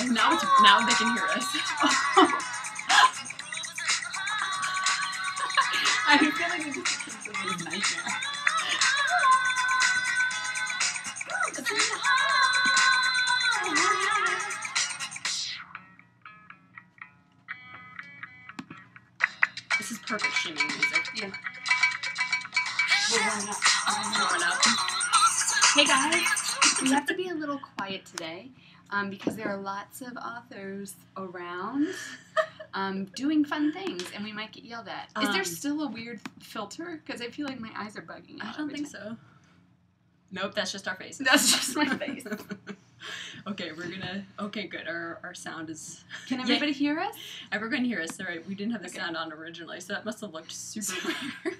Now they can hear us. I feel like it just becomes a little nightmare. This is perfect shimmy music. Yeah. Warming up. Hey guys, we have to be a little quiet today because there are lots of authors around doing fun things and we might get yelled at. Is there still a weird filter? Because I feel like my eyes are bugging out. I don't think so. Nope, that's just our faces. That's just my face. Okay, okay, good. Our sound is... Can everybody hear us? Everyone can hear us. All right, we didn't have the sound on originally, so that must have looked super weird.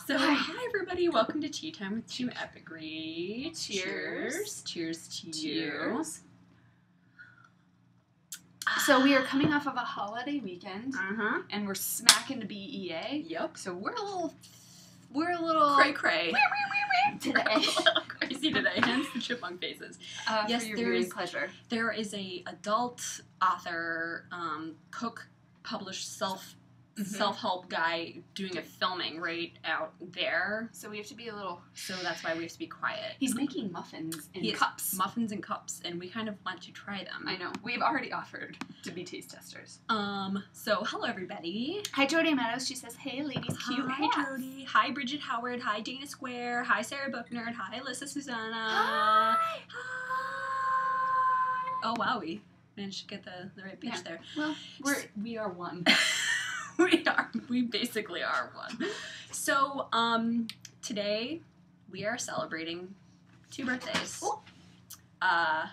So, hi everybody, welcome to Tea Time with Two Epic Reads. Cheers. Cheers to you. Cheers. So we are coming off of a holiday weekend, and we're smacking to BEA. Yep. So we're a little cray today. We're a little crazy today, hence the chipmunk faces. Yes, for your viewing pleasure. There is a adult author, cook, published self-help guy doing a filming right out there. So we have to be a little... So that's why we have to be quiet. He's making muffins in cups. Muffins in cups, and we kind of want to try them. I know. We've already offered to be taste testers. So hello everybody. Hi Jody Meadows. She says, hey ladies, cute. Hi Jody. Hi Bridget Howard. Hi Dana Square. Hi Sarah Booknerd. Hi Alyssa Susanna. Hi. Oh wow, we managed to get the right pitch there. Well, we are one. We basically are one. So, today we are celebrating 2 birthdays. I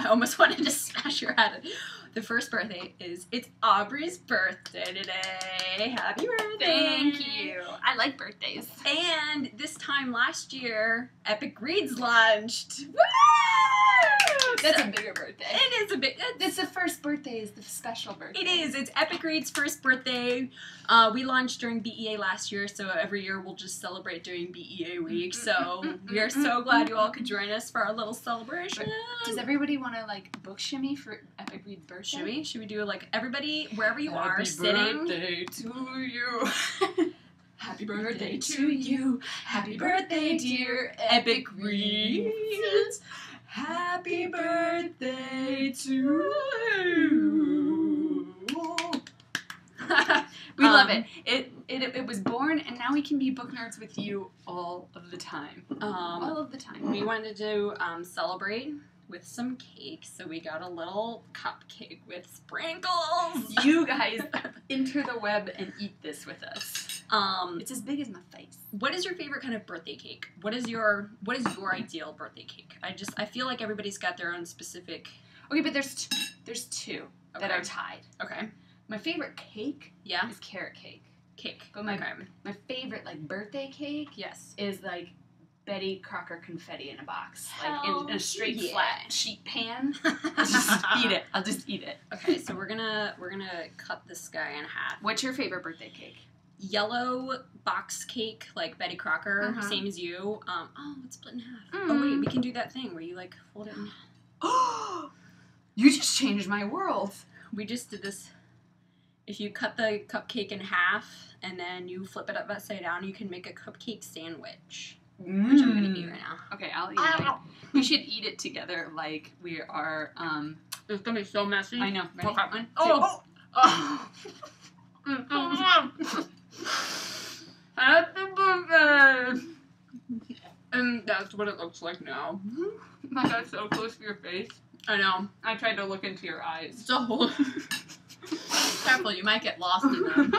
almost wanted to smash your head. The first birthday it's Aubrey's birthday today. Happy birthday! Thank you. I like birthdays. And this time last year, Epic Reads launched. Woo! That's a bigger birthday. It is a big... It's the first birthday is the special birthday. It is. It's Epic Read's first birthday. We launched during BEA last year, so every year we'll just celebrate during BEA week. So we are so glad you all could join us for our little celebration. Does everybody want to, like, book shimmy for Epic Read's birthday? Should we do, like, everybody, wherever you are, sitting... Happy birthday to you. Happy birthday to you. Happy birthday, dear Epic Reads. Happy birthday to you. We love it. It was born, and now we can be book nerds with you all of the time. All of the time. We wanted to celebrate with some cake, so we got a little cupcake with sprinkles. You guys enter the web and eat this with us. It's as big as my face. What is your favorite kind of birthday cake? What is your ideal birthday cake? I feel like everybody's got their own specific. Okay, but there's two that are tied. Okay. My favorite cake is carrot cake. But my favorite like birthday cake is like Betty Crocker confetti in a box, like in a straight flat sheet pan. I'll just eat it. Okay, so we're gonna cut this guy in half. What's your favorite birthday cake? Yellow box cake, like Betty Crocker, same as you. It's split in half. Oh wait, we can do that thing where you like fold it in half. Oh, you just changed my world. We just did this. If you cut the cupcake in half and then you flip it upside down, you can make a cupcake sandwich. Which I'm gonna eat right now. Okay, I'll eat it. We should eat it together like we are, It's gonna be so messy. I know. Ready? One, oh! Happy birthday! And that's what it looks like now. My God, so close to your face. I know. I tried to look into your eyes. So careful, you might get lost in them.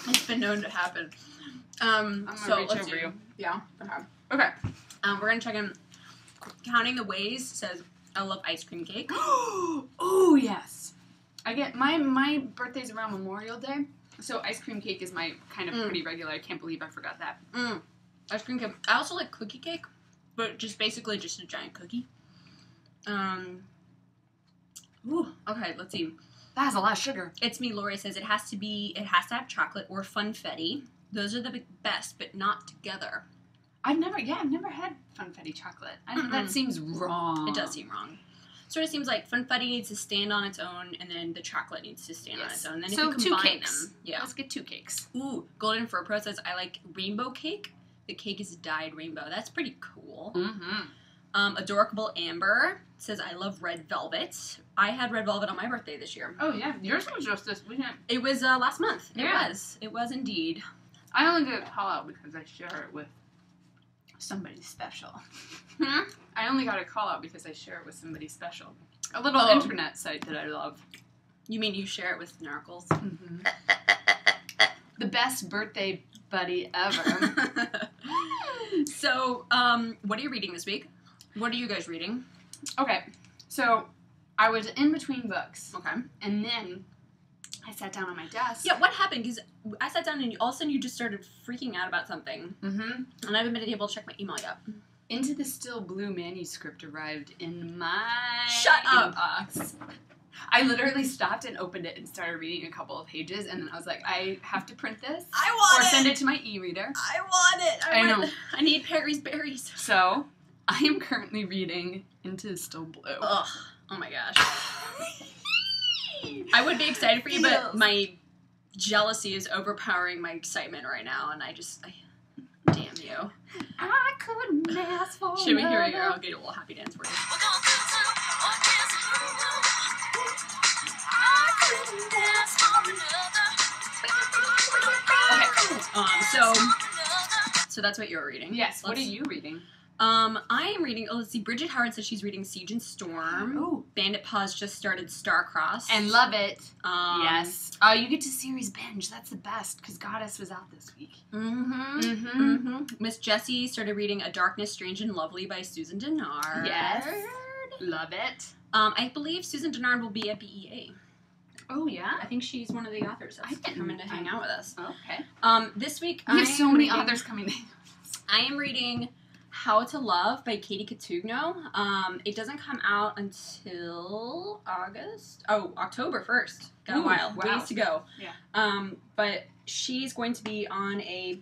It's been known to happen. I'm gonna reach over you. Yeah. Okay. We're gonna check in. Counting the ways says I love ice cream cake. Oh yes. I get my birthday's around Memorial Day, so ice cream cake is my kind of pretty regular. I can't believe I forgot that. Ice cream cake. I also like cookie cake, but basically just a giant cookie. Ooh. Okay. Let's see. That has a lot of sugar. It's Me Lori says it has to have chocolate or funfetti. Those are the best, but not together. I've never had funfetti chocolate. That seems wrong. It does seem wrong. sort of seems like Funfetti needs to stand on its own, and then the chocolate needs to stand on its own. And then so if you 2 combine cakes. them, yeah. Let's get 2 cakes. Ooh, Golden Fur Pro says, I like rainbow cake. The cake is dyed rainbow. That's pretty cool. Adorable Amber says, I love red velvet. I had red velvet on my birthday this year. Oh, yeah. Yours was just this weekend. It was last month. Yeah. It was indeed. I only did a call out because I share it with somebody special. I only got a call out because I share it with somebody special. A little internet site that I love. You mean you share it with Narcles? The best birthday buddy ever. So, what are you reading this week? What are you guys reading? Okay, so I was in between books. Okay. And then I sat down on my desk. Yeah, what happened? Because I sat down and all of a sudden you just started freaking out about something. And I haven't been able to check my email yet. Into the Still Blue manuscript arrived in my inbox. I literally stopped and opened it and started reading a couple of pages, and then I was like, I have to print this. I want it! Or send it to my e-reader. I want it! I know. I need Perry's Berries. So, I am currently reading Into the Still Blue. Ugh. Oh my gosh. I would be excited for you, but my jealousy is overpowering my excitement right now, and damn you. I couldn't ask for Should we hear it? I'll get a little happy dance for you. Okay. So that's what you're reading. Yes. What are you reading? I am reading, let's see, Bridget Howard says she's reading Siege and Storm. Ooh. Bandit Paws just started Starcrossed. And love it. Yes. You get to series binge. That's the best, because Goddess was out this week. Miss Jessie started reading A Darkness Strange and Lovely by Susan Dennard. Yes. Love it. I believe Susan Dennard will be at BEA. Oh, yeah? I think she's one of the authors that's coming to hang out with us. Okay. This week, we have so many authors coming in. I am reading How to Love by Katie Cotugno. It doesn't come out until October 1st. Got a while. Wow. Ways to go. Yeah. But she's going to be on a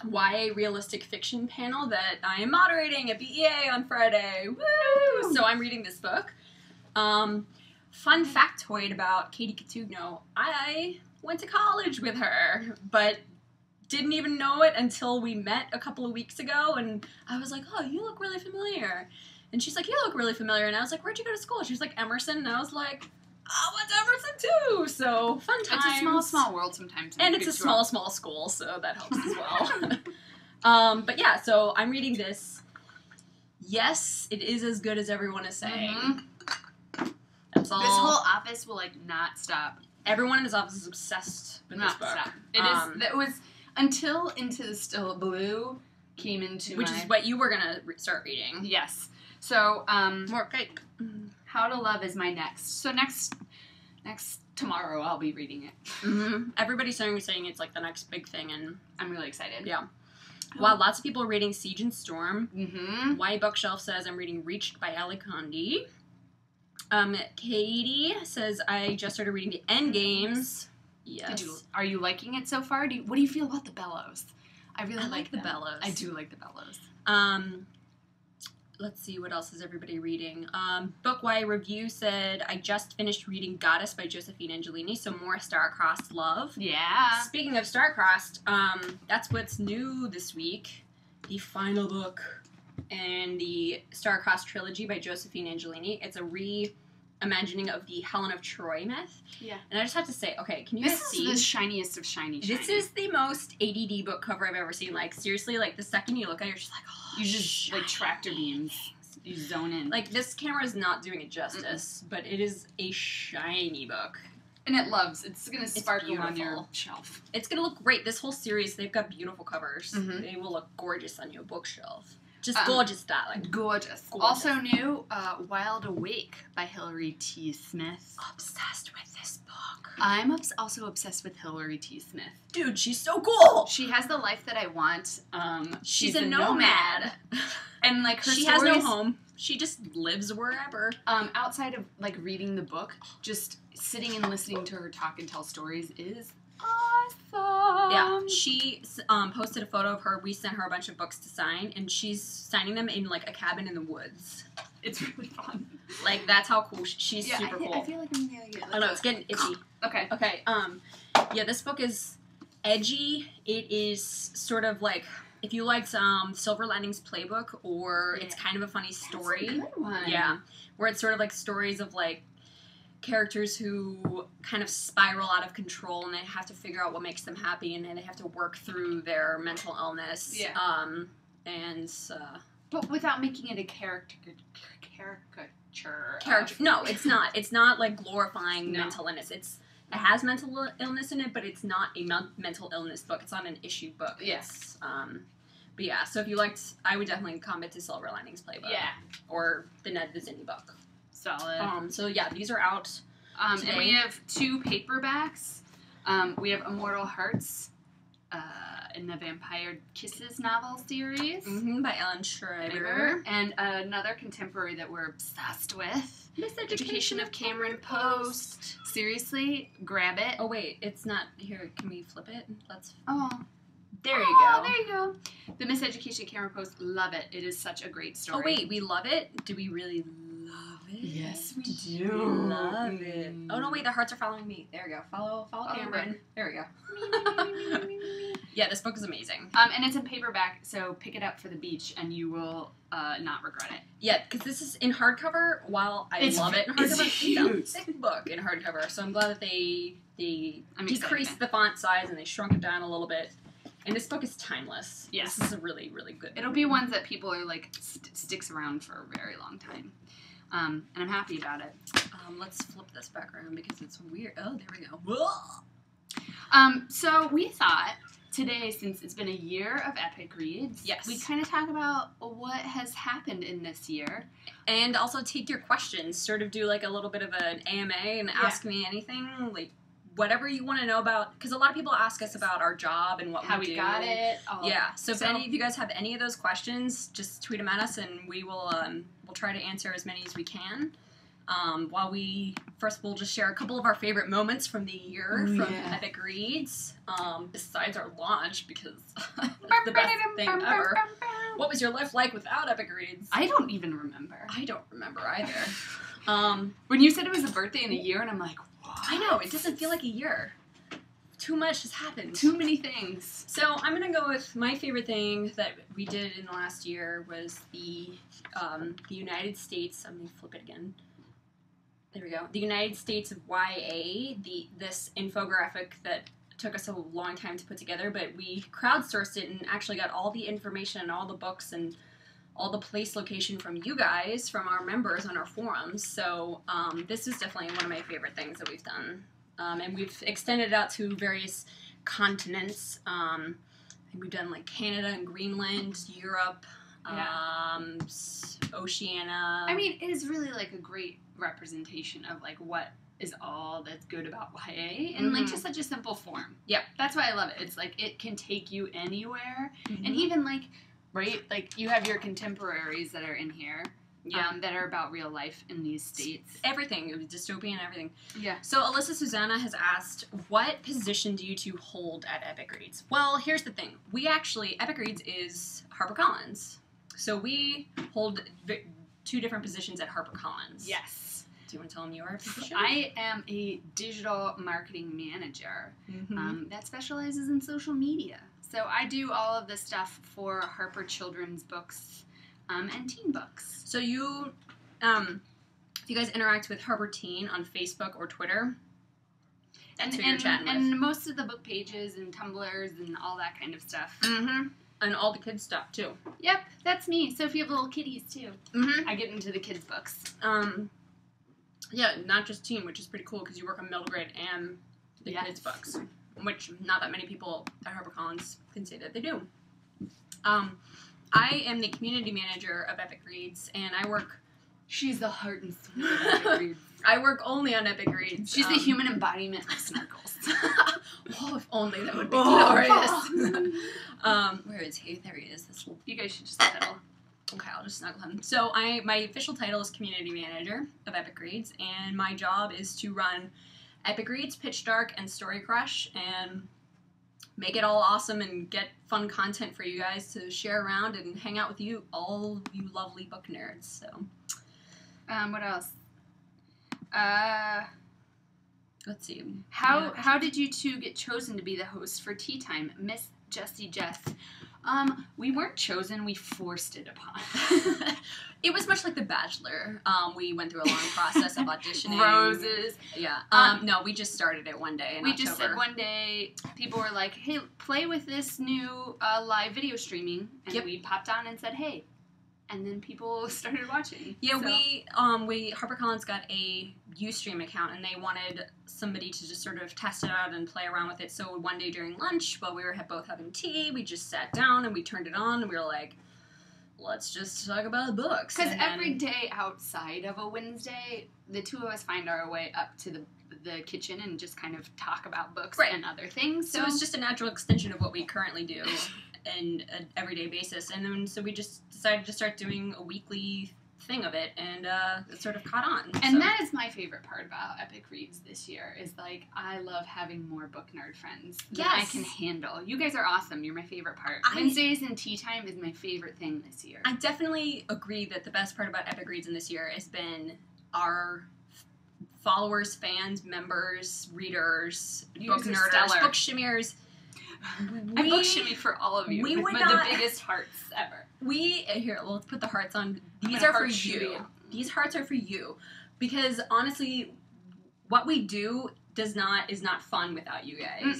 YA realistic fiction panel that I am moderating at BEA on Friday. Woo! So I'm reading this book. Fun factoid about Katie Cotugno. I went to college with her, but didn't even know it until we met a couple of weeks ago, and I was like, oh, you look really familiar. And she's like, you look really familiar. And I was like, where'd you go to school? She was like, Emerson. And I was like, I went to Emerson too. So fun times. It's a small world sometimes. And it's a small school, so that helps as well. But yeah, so I'm reading this. Yes, it is as good as everyone is saying. That's all. This whole office will not stop. Everyone in his office is obsessed with this book. Stop. It was until Into the Still Blue came into which is what you were gonna start reading. Yes. So more cake. How to Love is my next. So next tomorrow I'll be reading it. Everybody's saying it's like the next big thing, and I'm really excited. Yeah. Wow, lots of people are reading Siege and Storm. YA Bookshelf says I'm reading Reached by Ali Condi. Katie says I just started reading The Endgames. Yes. Are you liking it so far? What do you feel about the bellows? I really like the bellows. I do like the bellows. Let's see, what else is everybody reading? Book Y Review said, I just finished reading Goddess by Josephine Angelini, so more Star-Crossed love. Yeah. Speaking of Star-Crossed, that's what's new this week. The final book in the Star-Crossed trilogy by Josephine Angelini. It's a reimagining of the Helen of Troy myth. Yeah. And I just have to say, okay, can you guys see? This is the shiniest of shiny. This is the most ADD book cover I've ever seen. Like, seriously, like, the second you look at it, you're just like, oh, you just, like, tractor beams. You zone in. Like, this camera is not doing it justice, but it is a shiny book. And it's going to sparkle on your shelf. It's going to look great. This whole series, they've got beautiful covers. They will look gorgeous on your bookshelf. Just gorgeous, darling. Gorgeous. Also new, Wild Awake by Hilary T. Smith. Obsessed with this book. I'm also obsessed with Hilary T. Smith. Dude, she's so cool. She has the life that I want. She's a nomad. And, like, her she stories, has no home. She just lives wherever. Outside of, like, reading the book, just sitting and listening to her talk and tell stories is awesome. Yeah, she posted a photo of her. We sent her a bunch of books to sign, and she's signing them in, like, a cabin in the woods. It's really fun. Like, that's how cool she's super cool. I feel like I'm gonna get Oh no, it's getting itchy. Okay. Okay, yeah, this book is edgy. It is sort of like, if you liked Silver Linings Playbook, or it's kind of a funny story. That's a good one. Yeah, where it's sort of like stories of like characters who kind of spiral out of control, and they have to figure out what makes them happy, and then they have to work through their mental illness. Yeah. But without making it a caricature. No, it's not. It's not like glorifying mental illness. It has mental illness in it, but it's not a mental illness book. It's not an issue book. Yes. But yeah, so if you liked, I would definitely comment to Silver Linings Playbook. Yeah. Or the Ned Vizzini book. Solid. So yeah, these are out today. And we have 2 paperbacks. We have Immortal Hearts in the Vampire Kisses novel series. By Ellen Schreiber. And another contemporary that we're obsessed with. Miseducation of Cameron Post. Seriously, grab it. Oh wait, it's not here. Can we flip it? Let's. Oh. There you go. There you go. The Miseducation of Cameron Post. Love it. It is such a great story. Oh wait, we love it? Do we really love it? Yes, we do. do. Love it. Oh no, wait, the hearts are following me. There we go. Follow Cameron. Okay. There we go. Yeah, this book is amazing. And it's in paperback, so pick it up for the beach, and you will not regret it. Yeah, because this is in hardcover. While I love it in hardcover, it's huge. It's a thick book in hardcover. So I'm glad that they I'm decreased excited. the font size and they shrunk it down a little bit. And this book is timeless. Yes. This is a really, really good book. It'll be ones that people are like sticks around for a very long time. And I'm happy about it. Let's flip this back around because it's weird. Oh, there we go. Whoa! So we thought today, since it's been a year of epic reads, we kind of talk about what has happened in this year. And also take your questions. Sort of do like a little bit of an AMA and ask me anything. Like, whatever you want to know about, because a lot of people ask us about our job and how we do. Got it. So if any of you guys have any of those questions, just tweet them at us, and we will we'll try to answer as many as we can. We'll just share a couple of our favorite moments from the year from Epic Reads, besides our launch, because it's the best thing ever. What was your life like without Epic Reads? I don't even remember. I don't remember either. When you said it was a birthday in a year, and I'm like, I know, it doesn't feel like a year. Too much has happened. Too many things. So I'm going to go with my favorite thing that we did in the last year was the United States. I'm going to flip it again. There we go. The United States of YA, this infographic that took us a long time to put together, but we crowdsourced it and actually got all the information and all the books and all the place location from you guys, from our members on our forums. So this is definitely one of my favorite things that we've done. And we've extended it out to various continents. I think we've done like Canada and Greenland, Europe, Oceania. I mean, it is really like a great representation of like what is all that's good about YA and like just such a simple form. Yep. That's why I love it. It's like it can take you anywhere. And even like, right, like you have your contemporaries that are in here. That are about real life in these states. Everything. It was dystopian, everything. Yeah. So Alyssa Susanna has asked, what position do you two hold at Epic Reads? Well, here's the thing. Epic Reads is HarperCollins. So we hold 2 different positions at HarperCollins. Yes. Do you want to tell them your position? I am a digital marketing manager that specializes in social media. So I do all of the stuff for Harper Children's books and teen books. So you, if you guys interact with Harper Teen on Facebook or Twitter, that's who you're chatting with. And most of the book pages and Tumblrs and all that kind of stuff. And all the kids stuff, too. Yep, that's me. So if you have little kitties, too, I get into the kids' books. Yeah, not just teen, which is pretty cool because you work on middle grade and the kids' books, which not that many people at HarperCollins can say that they do. I am the community manager of Epic Reads, and I work... She's the heart and soul of Epic Reads. I work only on Epic Reads. She's the human embodiment of Snorkels. Oh, if only that would be glorious. Where is he? There he is. You guys should just settle. Okay, I'll just snuggle him. So my official title is community manager of Epic Reads, and my job is to run Epic Reads, Pitch Dark, and Story Crush, and make it all awesome and get fun content for you guys to share around and hang out with you, all you lovely book nerds. So What else? Let's see. How did you two get chosen to be the host for Tea Time, Miss Jessie Jess? We weren't chosen. We forced it upon. It was much like The Bachelor. We went through a long process of auditioning. Roses. Yeah. No, we just started it one day in October. Just said one day, people were like, hey, play with this new live video streaming. And we popped on and said, hey. And then people started watching. Yeah, we HarperCollins got a Ustream account, and they wanted somebody to just sort of test it out and play around with it. So one day during lunch, while we were both having tea, we just sat down and we turned it on, and we were like, let's just talk about books. Because every day outside of a Wednesday, the two of us find our way up to the kitchen and just kind of talk about books and other things. So it's just a natural extension of what we currently do in an everyday basis. And then so we just decided to start doing a weekly thing of it, and it sort of caught on. And that is my favorite part about Epic Reads this year, is like, I love having more book nerd friends that I can handle. You guys are awesome. You're my favorite part. Wednesdays and Tea Time is my favorite thing this year. I definitely agree that the best part about Epic Reads in this year has been our followers, fans, members, readers, book nerders, book shimmiers. I book shimmy for all of you. We would the biggest hearts ever. Here, let's put the hearts on. These are for you. These hearts are for you, because honestly, what we do is not fun without you guys.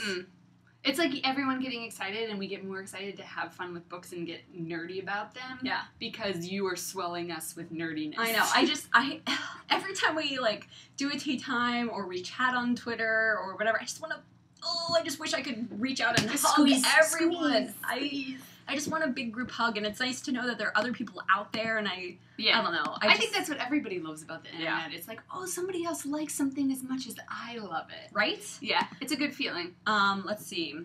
It's like everyone getting excited, and we get more excited to have fun with books and get nerdy about them. Yeah, because you are swelling us with nerdiness. I know. Every time we like do a tea time or we chat on Twitter or whatever, I just want to. I just wish I could reach out and hug everyone. I just want a big group hug, and it's nice to know that there are other people out there, and I don't know. I think that's what everybody loves about the internet. It's like, somebody else likes something as much as I love it. Right? Yeah, it's a good feeling. Let's see.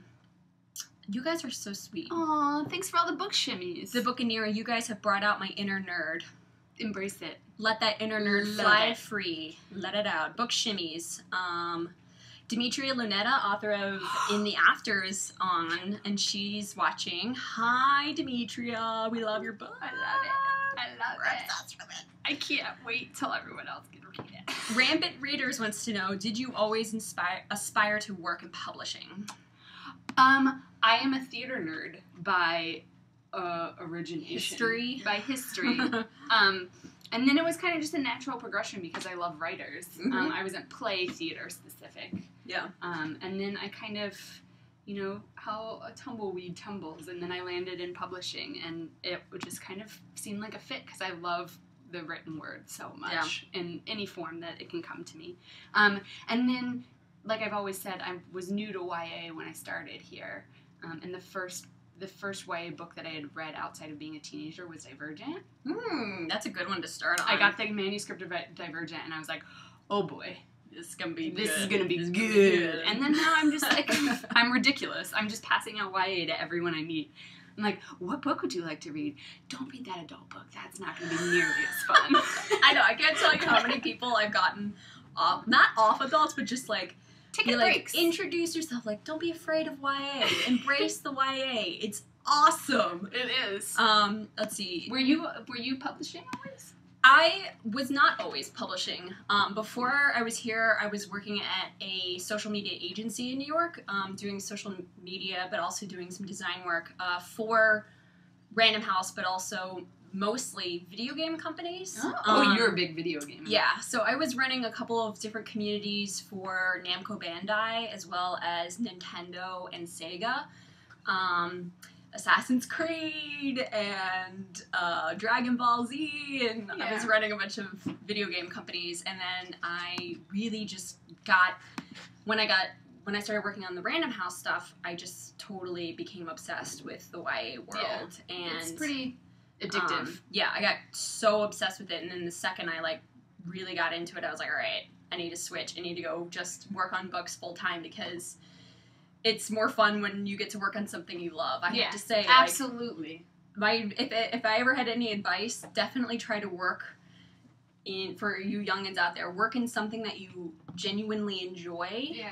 You guys are so sweet. Aw, thanks for all the book shimmies. The Bookineer, you guys have brought out my inner nerd. Embrace it. Let that inner nerd fly free. Let it out. Book shimmies. Demetria Lunetta, author of In the Afters, on, and she's watching. Hi, Demetria. We love your book. I love it. I can't wait till everyone else can read it. Rampant Readers wants to know, did you always aspire to work in publishing? I am a theater nerd by origination. By history. And then it was kind of just a natural progression because I love writers. I was at play theater specific. Yeah. And then I kind of, how a tumbleweed tumbles. And then I landed in publishing. And it just kind of seemed like a fit because I love the written word so much in any form that it can come to me. And then, like I've always said, I was new to YA when I started here. And the first YA book that I had read outside of being a teenager was Divergent. That's a good one to start on. I got the manuscript of Divergent, and I was like, oh boy. This is going to be good. And then now I'm just like, I'm ridiculous. I'm just passing out YA to everyone I meet. I'm like, what book would you like to read? Don't read that adult book. That's not going to be nearly as fun. I know. I can't tell you how many people I've gotten off, not off adults, but just like, take breaks. Introduce yourself. Like, don't be afraid of YA. Embrace the YA. It's awesome. It is. Let's see. Were you publishing always? I was not always publishing. Before I was here, I was working at a social media agency in New York, doing social media, but also doing some design work for Random House, but also mostly video game companies. You're a big video gamer. Yeah, so I was running a couple of different communities for Namco Bandai, as well as Nintendo and Sega. Assassin's Creed and Dragon Ball Z, and I was running a bunch of video game companies, and then I really just got, when I started working on the Random House stuff, I just totally became obsessed with the YA world, and it's pretty addictive. I got so obsessed with it, and then the second I really got into it, I was like, all right, I need to switch. I need to go just work on books full time, because it's more fun when you get to work on something you love. I have to say, absolutely. If I ever had any advice, definitely try to work for you youngins out there. Work in something that you genuinely enjoy. Yeah.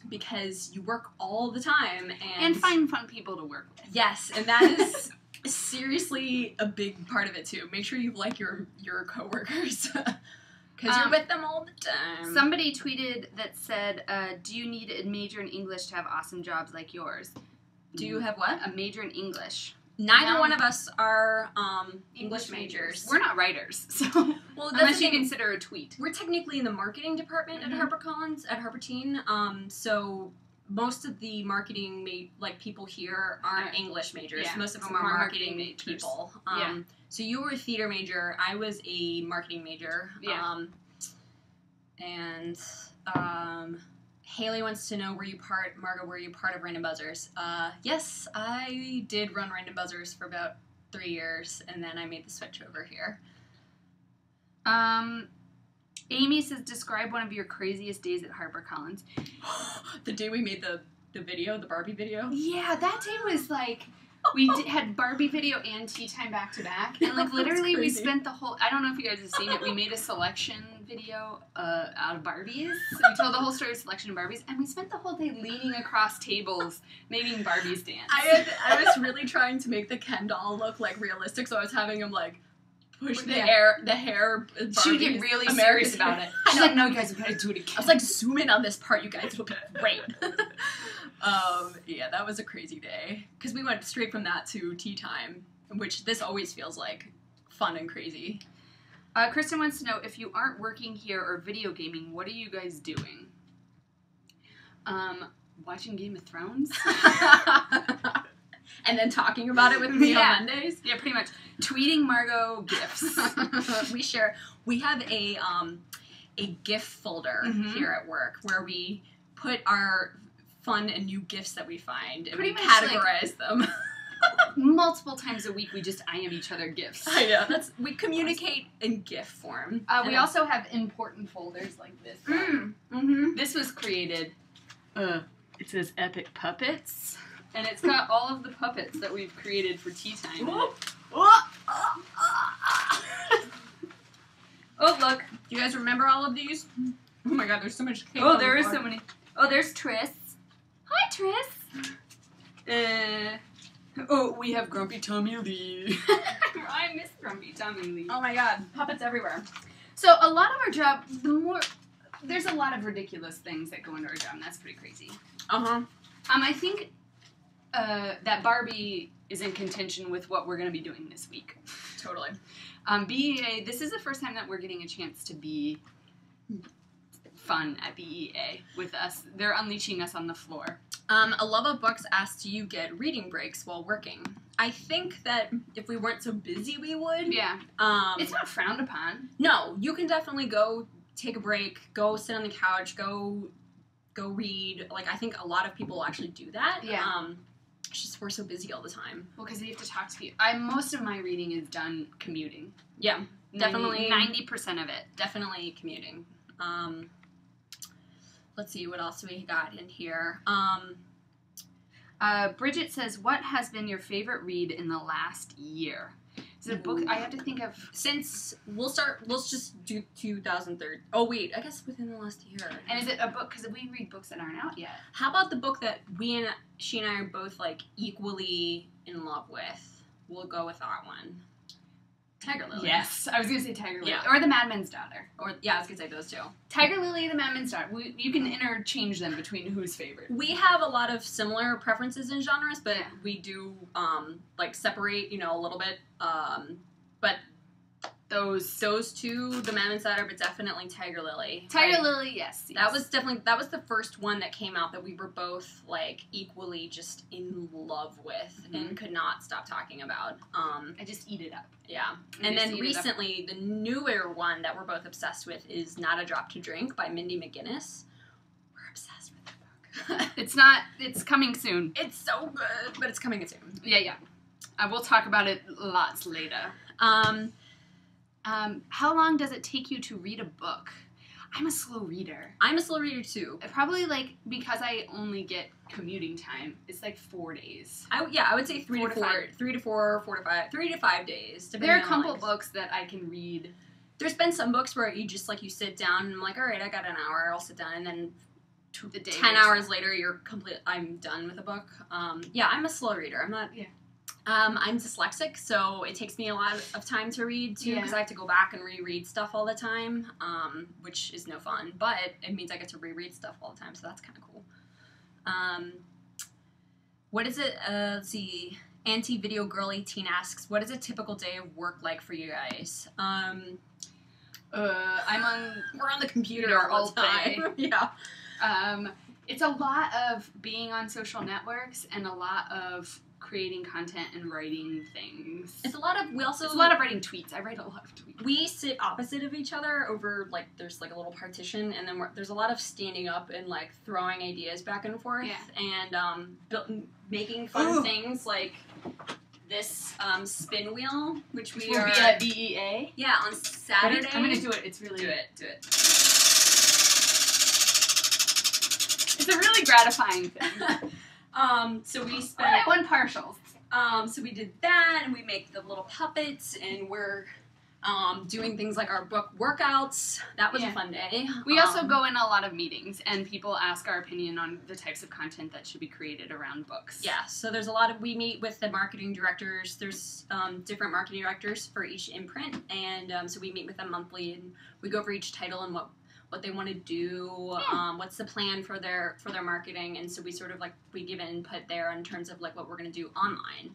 Because you work all the time and find fun people to work with. Yes, and that is seriously a big part of it too. Make sure you like your coworkers. Because you're with them all the time. Somebody tweeted that said, do you need a major in English to have awesome jobs like yours? Do you have what? A major in English. Neither one of us are English majors. We're not writers, so well, unless you consider a tweet. We're technically in the marketing department at HarperCollins, at HarperTeen, so most of the marketing people here aren't English majors. Yeah. Most of them are marketing people. So you were a theater major. I was a marketing major. Yeah. And Haley wants to know, Margo, were you part of Random Buzzers? Yes, I did run Random Buzzers for about 3 years, and then I made the switch over here. Amy says, describe one of your craziest days at HarperCollins. The day we made the video, the Barbie video? Yeah, that day was like... We had Barbie video and tea time back to back, and like literally we spent the whole. I don't know if you guys have seen it. We made a selection video out of Barbies. So we told the whole story of selection of Barbies, and we spent the whole day leaning across tables making Barbies dance. I was really trying to make the Ken doll look like realistic, so I was having him like push the hair. Barbies, she would get really serious about it. She's like, "No, you guys, we gotta do it again." I was like, "Zoom in on this part, you guys. It'll be great." Yeah, that was a crazy day. Because we went straight from that to tea time, which this always feels like fun and crazy. Kristen wants to know, if you aren't working here or video gaming, what are you guys doing? Watching Game of Thrones? And then talking about it with me on Mondays? Yeah, pretty much. Tweeting Margo gifts. We have a GIF folder here at work where we put our fun and new gifts that we find, and we categorize them. Multiple times a week, we just IM each other gifts. I know. We communicate in GIF form. We also have important folders like this. This was created. It says Epic Puppets, and it's got all of the puppets that we've created for tea time. Oh, look. Do you guys remember all of these? Oh my god, there's so much cake. Oh, there is so many. Oh, there's Triss. Hi, Triss. Oh, we have Grumpy Tommy Lee. I miss Grumpy Tommy Lee. Oh my god, puppets everywhere. So a lot of our job, there's a lot of ridiculous things that go into our job, and that's pretty crazy. I think that Barbie is in contention with what we're going to be doing this week. Totally. BEA, this is the first time that we're getting a chance to be fun at BEA with us. They're unleashing us on the floor. A Love of Books asked, do you get reading breaks while working? I think that if we weren't so busy, we would. Yeah. It's not frowned upon. No, you can definitely go take a break, go sit on the couch, go read. Like, I think a lot of people actually do that. Yeah. It's just we're so busy all the time. Well, because you have to talk to people. Most of my reading is done commuting. Yeah, definitely. 90% of it. Definitely commuting. Let's see, what else we got in here? Bridget says, what has been your favorite read in the last year? Is it a book I have to think of? Since let's just do 2003. Oh, wait, I guess within the last year. And is it a book? Because we read books that aren't out yet. How about the book that she and I are both, like, equally in love with? We'll go with that one. Tiger Lily. Yes, I was going to say Tiger Lily. Yeah. Or The Madman's Daughter. I was going to say those two. Tiger Lily, The Madman's Daughter. You can interchange them between who's favorite. We have a lot of similar preferences in genres, but we do, separate, a little bit. But those two, The Madman's Daughter, but definitely Tiger Lily. Tiger Lily, yes. That was the first one that came out that we were both, like, equally just in love with and could not stop talking about. I just eat it up. Yeah. And then recently, the newer one that we're both obsessed with is Not a Drop to Drink by Mindy McGinnis. We're obsessed with that book. It's coming soon. It's so good, but it's coming soon. Yeah. We'll talk about it lots later. How long does it take you to read a book? I'm a slow reader. I'm a slow reader too. Probably because I only get commuting time, it's like 4 days. I would say 3 to 5 days. There are a couple books that I can read. There's been some books where you sit down and I'm like, all right, I got an hour, I'll sit down, and then 10 hours later I'm done with a book. I'm a slow reader. I'm not. Yeah. I'm dyslexic, so it takes me a lot of time to read, too, because I have to go back and reread stuff all the time, which is no fun, but it means I get to reread stuff all the time, so that's kind of cool. What is it? Let's see. Anti-Video Girl 18 asks, what is a typical day of work like for you guys? We're on the computer all the time. Yeah. It's a lot of being on social networks and a lot of creating content and writing things. It's a lot of writing tweets. I write a lot of tweets. We sit opposite of each other over, like, there's, like, a little partition, and then there's a lot of standing up and, like, throwing ideas back and forth, and making fun things, like this spin wheel, which we are... at BEA? Yeah, on Saturday. I'm gonna do it. It's really... Do it. It's a really gratifying thing. So we spent... I won partials. So we did that, and we make the little puppets, and we're doing things like our book workouts. That was a fun day. We also go in a lot of meetings, and people ask our opinion on the types of content that should be created around books. Yeah, so there's a lot of... We meet with the marketing directors. There's different marketing directors for each imprint, and so we meet with them monthly, and we go over each title and what they want to do, what's the plan for their marketing, and so we sort of, like, we give input there in terms of, like, what we're going to do online.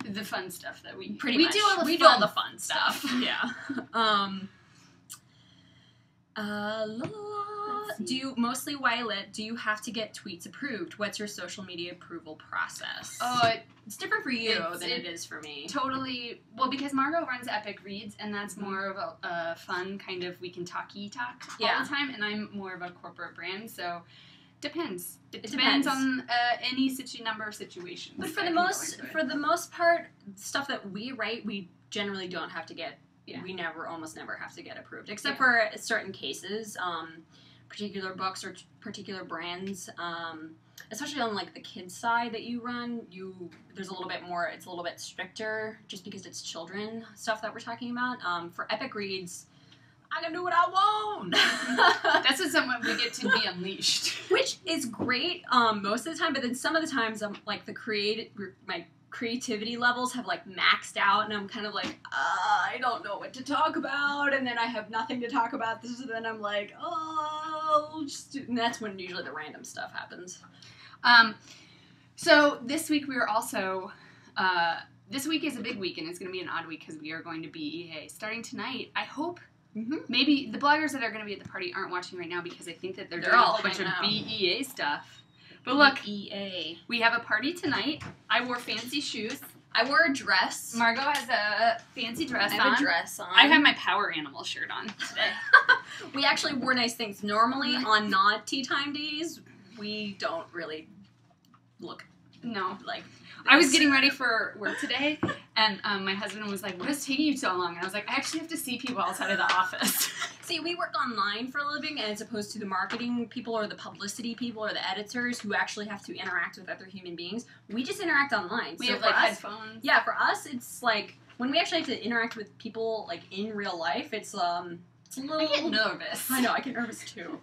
The fun stuff that we... We do all the fun stuff. Yeah. Mostly Violet, do you have to get tweets approved? What's your social media approval process? Oh, it's different for you than it is for me. Totally. Well, because Margot runs Epic Reads, and that's more of a fun kind of we can talk all the time, and I'm more of a corporate brand, so depends. It depends on any number of situations. But for the most part, stuff that we write, we generally don't have to get. Yeah. We almost never have to get approved, except for certain cases. Particular books or particular brands, especially on, like, the kids side that you run, there's a little bit more, it's a little bit stricter just because it's children stuff that we're talking about. For Epic Reads, I can do what I want. That's what we get to be unleashed. Which is great most of the time, but then some of the times I'm like my creativity levels have, like, maxed out, and I'm kind of like, I don't know what to talk about, and then I have nothing to talk about, so then I'm like, and that's when usually the random stuff happens. So this week we were also, this week is a big week, and it's going to be an odd week because we are going to BEA. Starting tonight, I hope, maybe the bloggers that are going to be at the party aren't watching right now because I think that they're doing a whole bunch of BEA stuff. But look, we have a party tonight. I wore fancy shoes. I wore a dress. Margot has a fancy dress on. I have a dress on. I have my Power Animal shirt on today. We actually wore nice things. Normally, on not tea time days, we don't really look like this. I was getting ready for work today, and my husband was like, what is taking you so long? And I was like, I actually have to see people outside of the office. See, we work online for a living, and as opposed to the marketing people or the publicity people or the editors who actually have to interact with other human beings, we just interact online. We have, like, headphones. Yeah, for us, it's like, when we actually have to interact with people, like, in real life, it's a little... I get nervous. I know, I get nervous, too.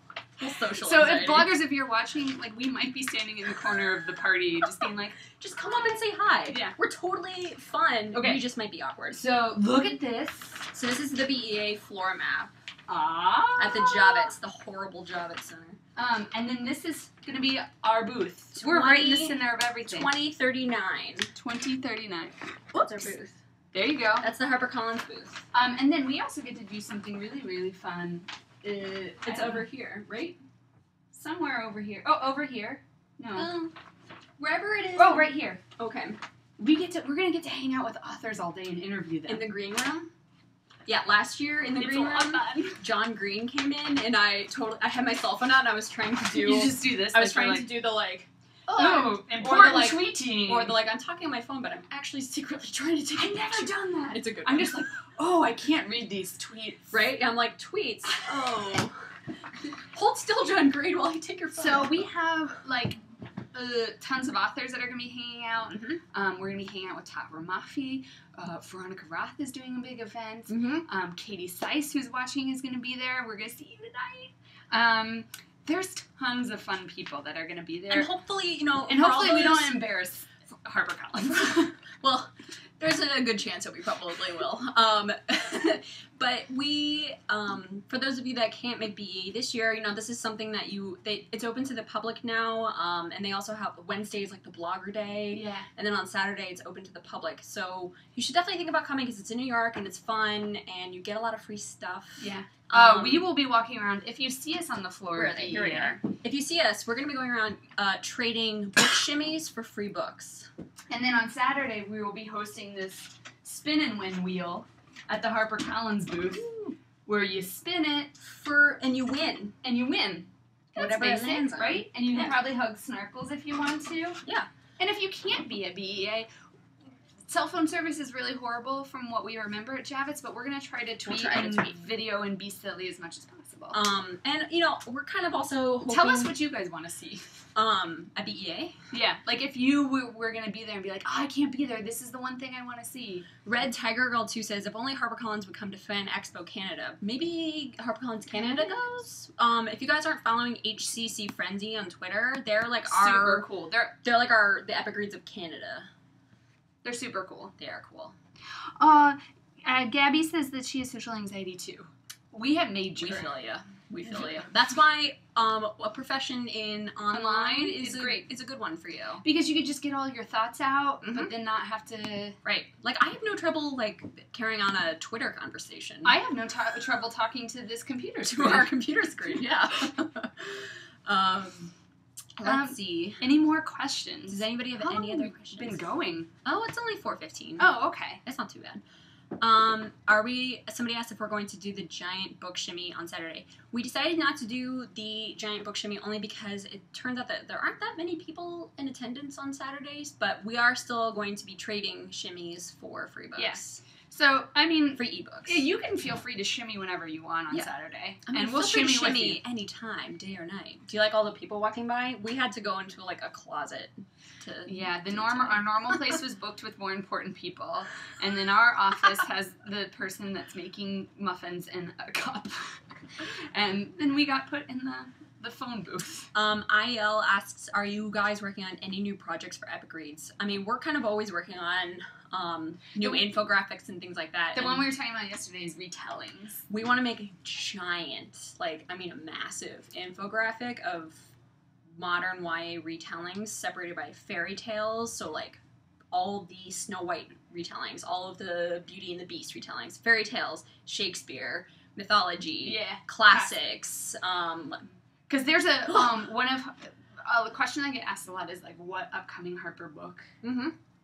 Social so anxiety. If bloggers, if you're watching, like, we might be standing in the corner of the party just being like, just come up and say hi. Yeah. We're totally fun. Okay. We just might be awkward. So look at this. So this is the BEA floor map. At the Javits, the horrible Javits Center. And then this is going to be our booth. We're right in the center of everything. 2039. 2039. That's our booth. There you go. That's the HarperCollins booth. And then we also get to do something really, really fun. It's over here, right? Somewhere over here. Oh, over here. No. Wherever it is. Oh, right here. Okay. We're gonna get to hang out with authors all day and interview them. In the green room? Yeah, last year in the green room, John Green came in, and I had my cell phone out, and I was trying to do... You just do this? I was trying to do the, like... important tweeting. Or the, like, I'm talking on my phone, but I'm actually secretly trying to take I've never done that. It's a good I'm one. just like, oh, I can't read these tweets. Right? I'm like, tweets? Oh. Hold still, John Green, while I take your phone. So we have, like, tons of authors that are going to be hanging out. Mm-hmm. We're going to be hanging out with Tara Mafi. Veronica Roth is doing a big event. Mm-hmm. Katie Seiss, who's watching, is going to be there. We're going to see you tonight. There's tons of fun people that are going to be there. And hopefully, you know... And hopefully we don't embarrass HarperCollins. Well, there's a good chance that we probably will. But we, for those of you that can't make BE this year, you know, this is something that it's open to the public now, and they also have Wednesdays, like the blogger day, Yeah. and then on Saturday it's open to the public. So you should definitely think about coming because it's in New York and it's fun and you get a lot of free stuff. Yeah. We will be walking around. If you see us on the floor, Where are they? Here we are. If you see us, we're going to be going around trading book shimmies for free books. And then on Saturday, we will be hosting this spin and win wheel at the HarperCollins booth, where you spin it and you win. And you win. That's Whatever it basic, lands on. right? And you can probably hug Snarkles if you want to. Yeah. And if you can't be a BEA, cell phone service is really horrible from what we remember at Javits, but we're going to try to tweet video and be silly as much as possible. And, you know, we're kind of also hoping... Tell us what you guys want to see. At BEA? Yeah, like if you were going to be there and be like, oh, I can't be there, this is the one thing I want to see. Red Tiger Girl 2 says, if only HarperCollins would come to Fan Expo Canada. Maybe HarperCollins Canada goes? If you guys aren't following HCC Frenzy on Twitter, they're like super cool. They're like the Epic Reads of Canada. They're super cool. They are cool. Gabby says that she has social anxiety too. We have made sure. We feel you. That's why a profession in online is great. It's a good one for you. Because you could just get all your thoughts out, but then not have to... Right. Like, I have no trouble, like, carrying on a Twitter conversation. I have no trouble talking to this computer screen. To our computer screen, yeah. Let's see. Any more questions? Does anybody have any other questions? Been going. Oh, it's only 4:15. Oh, okay. That's not too bad. Somebody asked if we're going to do the giant book shimmy on Saturday. We decided not to do the giant book shimmy only because it turns out that there aren't that many people in attendance on Saturdays, but we are still going to be trading shimmies for free books. Yes. So, I mean... Free ebooks. You can feel free to shimmy whenever you want on Saturday. I mean, and we'll shimmy with you. Anytime, day or night. Do you like all the people walking by? We had to go into, like, a closet to... Yeah, our normal place was booked with more important people. And then our office has the person that's making muffins in a cup. And then we got put in the phone booth. IL asks, are you guys working on any new projects for Epic Reads? I mean, we're kind of always working on new infographics and things like that. The one we were talking about yesterday is retellings. We want to make a giant, a massive infographic of modern YA retellings separated by fairy tales. So, like, all the Snow White retellings, all of the Beauty and the Beast retellings, fairy tales, Shakespeare, mythology, classics. Because there's a the question I get asked a lot is, like, what upcoming Harper book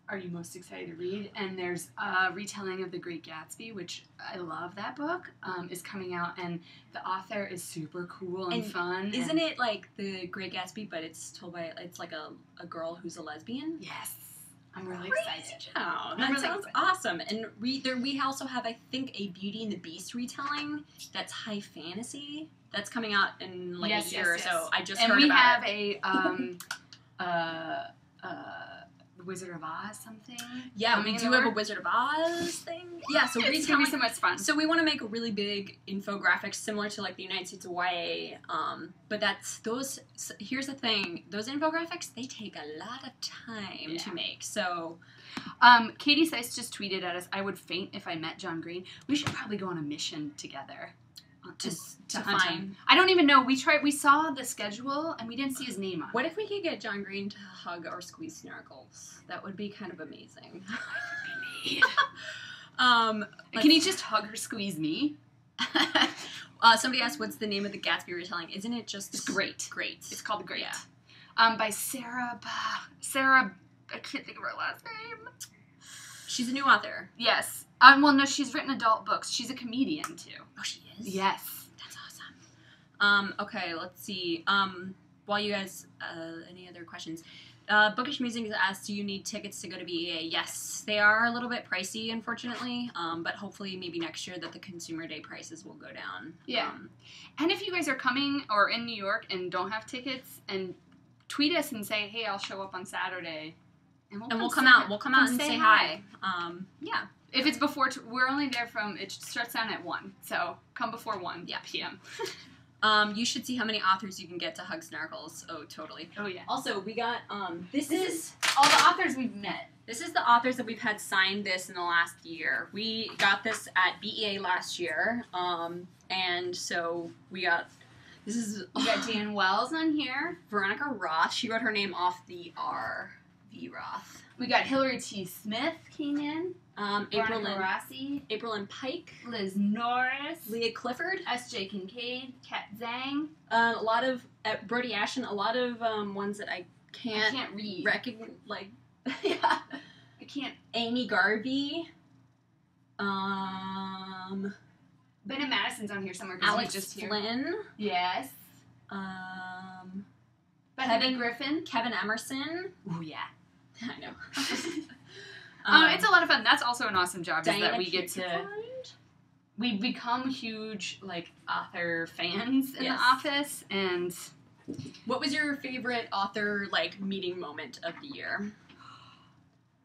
are you most excited to read? And there's a retelling of The Great Gatsby, which I love that book, is coming out, and the author is super cool and fun. Isn't it like The Great Gatsby, but it's told by, it's like a girl who's a lesbian? Yes. I'm really excited. Oh, that sounds awesome. And we also have, I think, a Beauty and the Beast retelling that's high fantasy. That's coming out in a year or so. I just heard about it. And we have a Wizard of Oz something. Yeah, we do have a Wizard of Oz thing. Yeah, so it's gonna be so much fun. So we want to make a really big infographic similar to like the United States of YA. But here's the thing, those infographics, they take a lot of time to make. So Katie Seiss just tweeted at us, I would faint if I met John Green. We should probably go on a mission together. To find. I don't even know. We saw the schedule and we didn't see his name on it. What if we could get John Green to hug or squeeze Snarkles? That would be kind of amazing. Can he just hug or squeeze me? Somebody asked, what's the name of the Gatsby retelling? Isn't it just Great? Great. It's called Great. Yeah. By Sarah, I can't think of her last name. She's a new author. Yes. Well, no, she's written adult books. She's a comedian, too. Oh, she is? Yes. That's awesome. Okay, let's see. While you guys, any other questions? Bookish Musings asked, do you need tickets to go to BEA? Yes. They are a little bit pricey, unfortunately, but hopefully maybe next year that the Consumer Day prices will go down. Yeah. And if you guys are coming or in New York and don't have tickets, and tweet us and say, hey, I'll show up on Saturday. And we'll come out. We'll come out and say hi. Yeah. If it's before, we're only there it starts down at 1, so come before 1 p.m. You should see how many authors you can get to hug Snarkles. Oh, totally. Oh, yeah. Also, we got, this is all the authors we've met. This is the authors that we've had sign this in the last year. We got this at BEA last year, and so we got, We got Dan Wells on here. Veronica Roth. She wrote her name off the R. V. Roth. We got Hilary T. Smith came in. Aprilynne Rossi. Aprilynne Pike. Liz Norris. Leah Clifford. S.J. Kincaid. Kat Zhang. A lot of, Brody Ashton, a lot of ones that I can't read. Recognize, like, yeah. I can't. Amy Garvey. Bennett Madison's on here somewhere. Alex just Flynn. Here. Yes. Bethany Griffin. Kevin Emerson. Oh, yeah. I know. It's a lot of fun. That's also an awesome job. Is that we get to... Find? We become huge, like, author fans in Yes. the office, and... What was your favorite author, like, meeting moment of the year?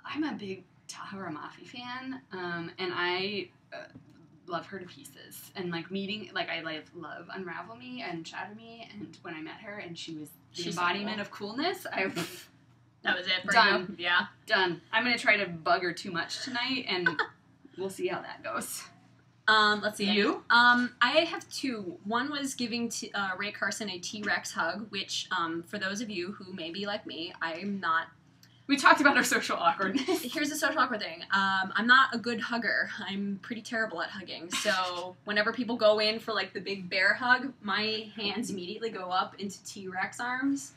I'm a big Tahira Mafi fan, and I love her to pieces. And, like, meeting... Like, I love Unravel Me and Shatter Me, and when I met her, and she was the embodiment of coolness, I... That was it for Done. you? Yeah. Done. I'm going to try to bug her too much tonight, and we'll see how that goes. Let's see. You? I have two. One was giving Ray Carson a T-Rex hug, which, for those of you who may be like me, I'm not. We talked about our social awkwardness. Here's the social awkward thing. I'm not a good hugger. I'm pretty terrible at hugging. So whenever people go in for, like, the big bear hug, my hands immediately go up into T-Rex arms.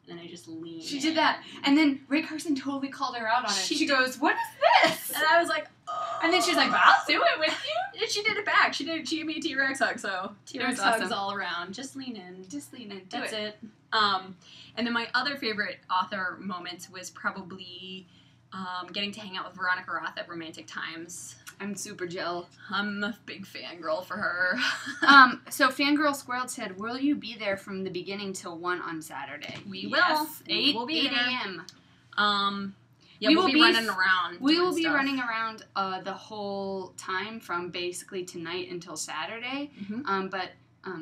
And then I just lean. She did that. And then Ray Carson totally called her out on it. She goes, "What is this?" And I was like, oh. And then she's like, "Well, I'll do it with you." And she did it back. She gave me a T-Rex hug, so T-Rex awesome. hugs all around. Just lean in. Just lean in. That's it. And then my other favorite author moment was probably getting to hang out with Veronica Roth at Romantic Times. I'm super jealous. I'm a big fangirl for her. So Fangirl Squirrel said, "Will you be there from the beginning till 1 on Saturday?" We will. 8 We'll be 8 there. a.m. Yeah, we'll be running around. We will be stuff. running around the whole time from basically tonight until Saturday. Mm-hmm. But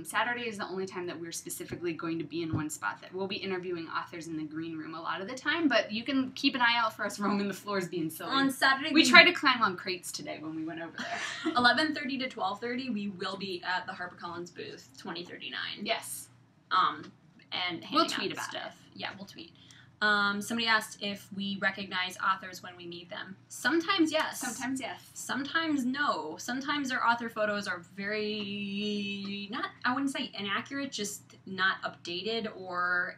Saturday is the only time that we're specifically going to be in one spot. That we'll be interviewing authors in the green room a lot of the time, but you can keep an eye out for us roaming the floors being silly. On Saturday, we tried to climb on crates today when we went over there. 11:30 to 12:30, we will be at the HarperCollins booth, 2039. Yes. And we'll handing tweet out about stuff. Yeah, we'll tweet. Somebody asked if we recognize authors when we meet them. Sometimes yes. Sometimes yes. Sometimes no. Sometimes their author photos are very not, I wouldn't say inaccurate, just not updated, or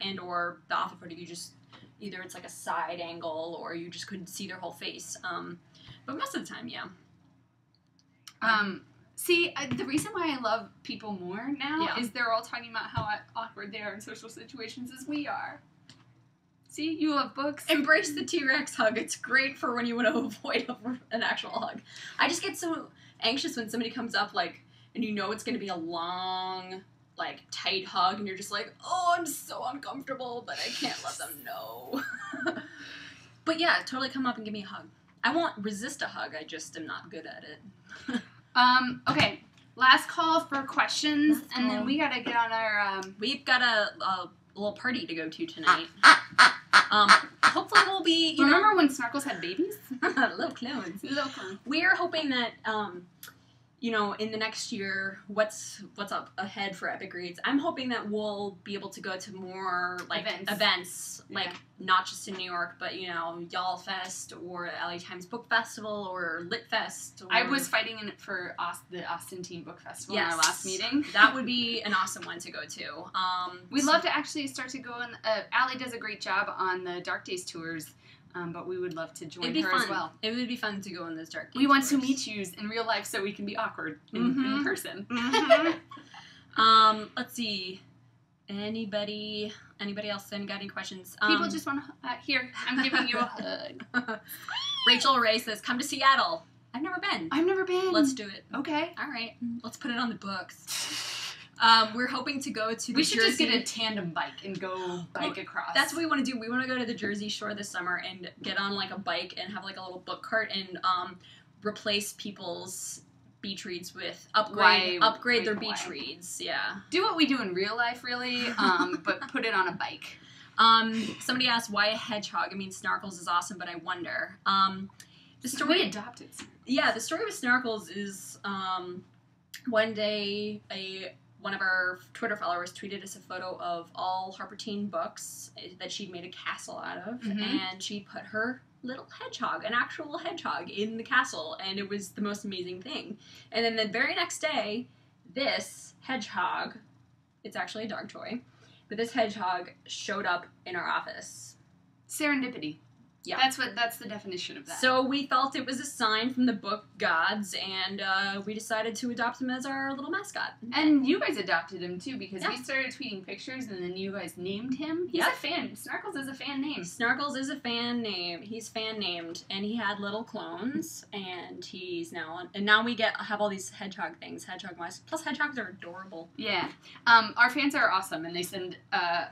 the author photo you just either it's like a side angle or you just couldn't see their whole face. But most of the time, yeah. See, the reason why I love people more now Yeah. is they're all talking about how awkward they are in social situations as we are. See, you love books. Embrace the T-Rex hug. It's great for when you want to avoid an actual hug. I just get so anxious when somebody comes up, like, and you know it's going to be a long, like, tight hug, and you're just like, oh, I'm so uncomfortable, but I can't let them know. But yeah, totally come up and give me a hug. I won't resist a hug, I just am not good at it. Okay, last call for questions, and then we gotta get on our, We've got a little party to go to tonight. Hopefully we'll be, you remember when Snarkles had babies? little clones. Little clones. We're hoping that, you know, in the next year, what's up ahead for Epic Reads, I'm hoping that we'll be able to go to more, like, events like, not just in New York, but, you know, Y'all Fest, or LA Times Book Festival, or Lit Fest. Or... I was fighting in it for the Austin Teen Book Festival in our last meeting. That would be an awesome one to go to. We'd love to actually start to go on, Allie does a great job on the Dark Days tours, but we would love to join her as well. It would be fun to go on those Dark Days We want tours. to meet you in real life so we can be awkward in person. Let's see. Anybody else got any questions? People just want to... here, I'm giving you a hug. Rachel Ray says, come to Seattle. I've never been. I've never been. Let's do it. Okay. All right. Let's put it on the books. We're hoping to go to the We should Jersey... just get a tandem bike and go bike across. That's what we want to do. We want to go to the Jersey Shore this summer and get on, like, a bike and have, like, a little book cart and replace people's beach reads with Why upgrade their why? beach reads. Yeah. Do what we do in real life, really, but put it on a bike. Somebody asked why a hedgehog. I mean, Snarkles is awesome, but I wonder. The story We adopted. Yeah, the story with Snarkles is one day one of our Twitter followers tweeted us a photo of all Harper Teen books that she'd made a castle out of, and she put her little hedgehog, an actual hedgehog, in the castle, and it was the most amazing thing. And then the very next day, this hedgehog, it's actually a dog toy, but this hedgehog showed up in our office. Serendipity. Yeah. That's the definition of that. So we felt it was a sign from the book gods, and we decided to adopt him as our little mascot. And you guys adopted him, too, because Yeah. we started tweeting pictures, and then you guys named him. He's Yeah. a fan. Snarkles is a fan name. Snarkles is a fan name. He's fan named, and he had little clones, and he's now we have all these hedgehog things, hedgehog mice. Plus, hedgehogs are adorable. Yeah. Our fans are awesome, and they send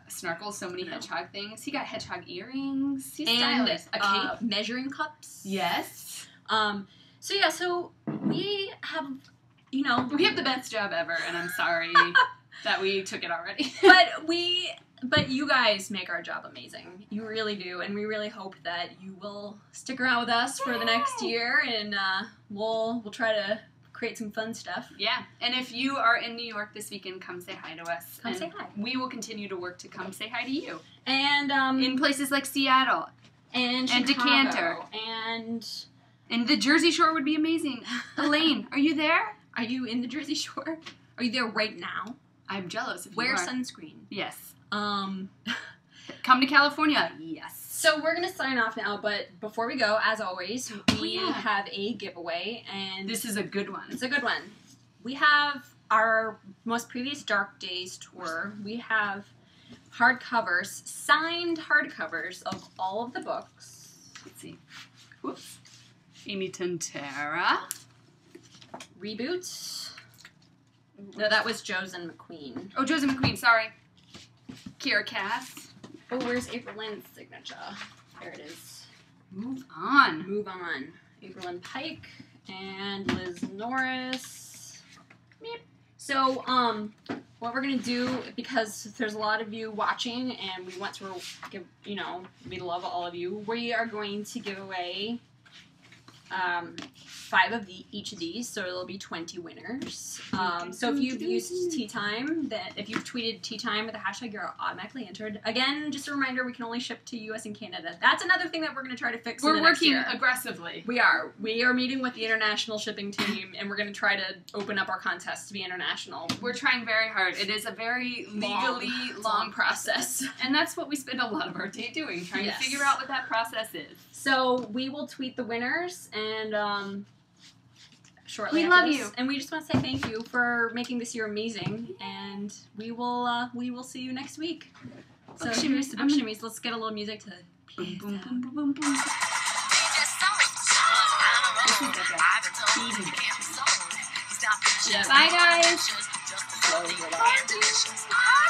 Snarkles so many I know. hedgehog things. He got hedgehog earrings. He's And stylish. A cape. measuring cups. Yes. So we have, We have the best job ever, and I'm sorry that we took it already. but you guys make our job amazing. You really do, and we really hope that you will stick around with us for the next year, and we'll try to create some fun stuff. Yeah, and if you are in New York this weekend, come say hi to us. Come say hi. We will continue to work to come say hi to you. And In places like Seattle. and Decanter. Chicago, and And the Jersey Shore would be amazing. Elaine, are you there? are you in the Jersey Shore? Are you there right now? I'm jealous if Wear you are. sunscreen. Yes. Um, Come to California. Yes. so we're gonna sign off now, but before we go, as always, we yeah. have a giveaway, and This is a good one. it's a good one. We have our most previous Dark Days tour. We have hardcovers, signed hardcovers of all of the books. Let's see. Whoops. Amy Tintera. Reboot. No, that was Josin McQueen. Oh, Josin McQueen, sorry. Kiera Cass. Oh, where's Aprilynne's signature? There it is. Move on. Move on. Aprilynne Pike and Liz Norris. Meep. So, what we're gonna do, because there's a lot of you watching, and we want to give, we love all of you. We are going to give away 5 of each of these, so it'll be 20 winners. So if you've used Tea Time, if you've tweeted Tea Time with a hashtag, you're automatically entered. Again, just a reminder, we can only ship to US and Canada. That's another thing that we're going to try to fix in the We're next working year. aggressively. We are. We are meeting with the international shipping team, and we're going to try to open up our contest to be international. We're trying very hard. It is a very legally long process. And that's what we spend a lot of our day doing, trying Yes. to figure out what that process is. So we will tweet the winners, and shortly We after love this. you. And we just want to say thank you for making this year amazing, and we will see you next week. So Book here's the shimmies. book shimmies. Let's get a little music to Boom, boom, boom, boom, boom, boom. Bye, guys. Bye.